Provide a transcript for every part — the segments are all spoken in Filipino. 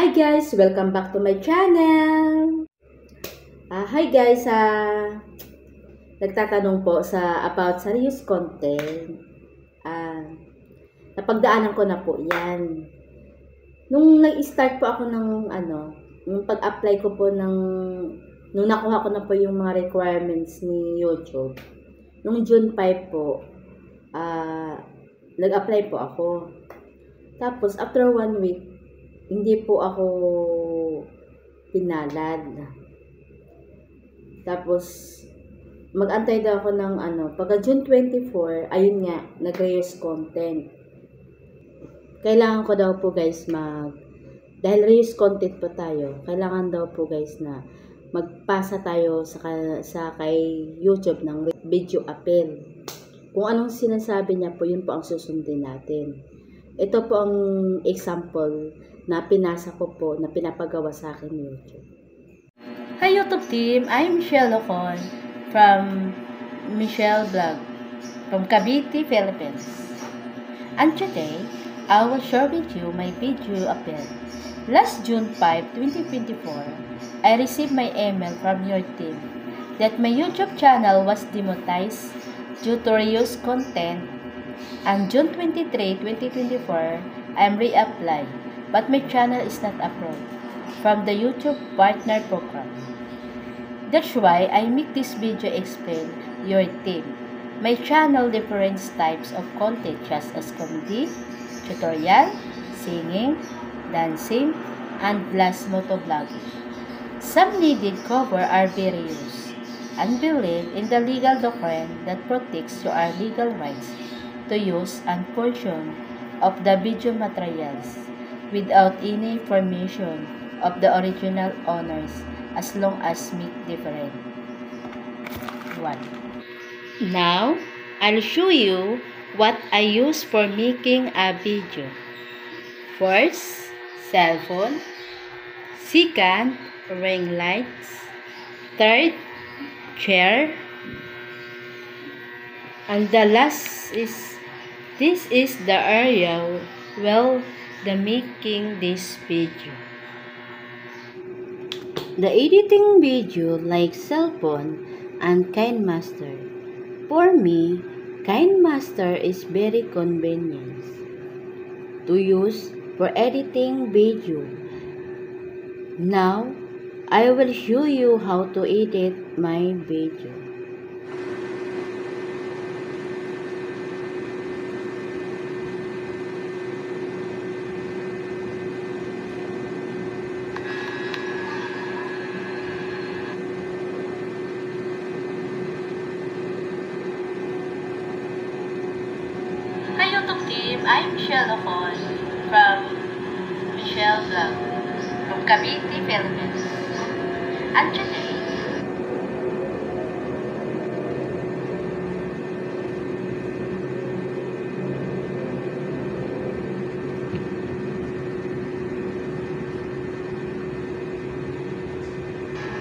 Hi guys! Welcome back to my channel! Hi guys! Nagtatanong po about serious content. Napagdaanan ko na po yan. Nung nag-start po ako ng nung pag-apply ko po nung nakuha ko na po yung mga requirements ni YouTube. Nung June 5 po, nag-apply po ako. Tapos after 1 week, hindi po ako pinalad. Tapos, mag-antay daw ako ng pagka June 24, ayun nga, nag-reuse content. Kailangan ko daw po guys dahil reuse content po tayo, kailangan daw po guys na magpasa tayo sa kay YouTube ng video appeal. Kung anong sinasabi niya po, yun po ang susundin natin. Ito po ang example na pinasa ko po, na pinapagawa sa akin YouTube. Hi YouTube team, I'm Michelle Locon from Michelle Vlog from Cavite, Philippines. And today, I will share with you my video appeal. Last June 5, 2024, I received my email from your team that my YouTube channel was demonetized due to reuse content. And June 23, 2024, I'm reapplied, but my channel is not approved from the YouTube Partner Program. That's why I make this video explain your team. My channel different types of content such as comedy, tutorial, singing, dancing, and plus motovlogging. Some needed cover are very used and believe in the legal doctrine that protects your legal rights to use and portion of the video materials without any information of the original owners as long as make different. 1. Now, I'll show you what I use for making a video. First, cell phone. Second, ring lights. Third, chair. And the last is this is the area the making this video. The editing video like cell phone and KineMaster. For me, KineMaster is very convenient to use for editing video. Now, I will show you how to edit my video. Hi YouTube team, I'm Michelle Locon from Michelle Vlog from Cavite, Philippines. And today,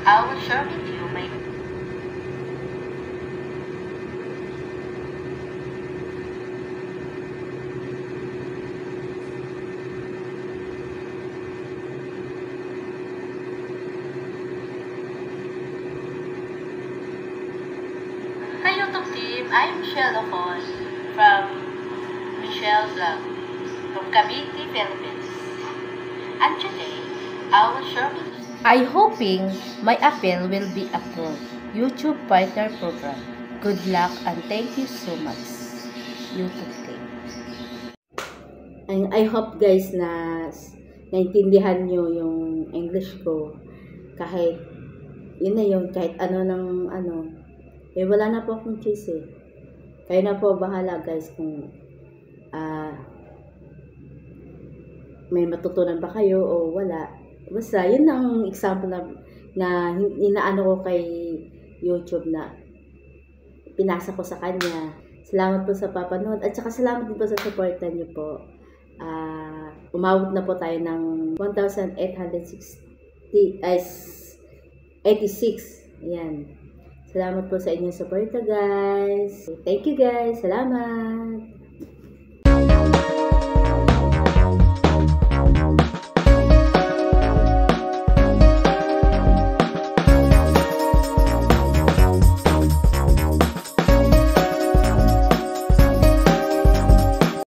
I will share with you my Hi YouTube team, I'm Michelle Locon from Michelle Vlog from Cavite, Philippines. And today, I will share with you. I hoping my appeal will be approved. YouTube Partner Program. Good luck and thank you so much, YouTube team. And I hope guys na naintindihan nyo yung English ko. Kahit yun na yun, kahit wala na po akong choice eh. Kayo na po bahala guys kung may matutunan ba kayo o wala. Basta yun ang example na inaano ko kay YouTube na pinasa ko sa kanya. Salamat po sa papanood at saka salamat din po sa supportan niyo po. Umabot na po tayo ng 1,886. Ayan. Salamat po sa inyong suporta guys. Thank you guys. Salamat.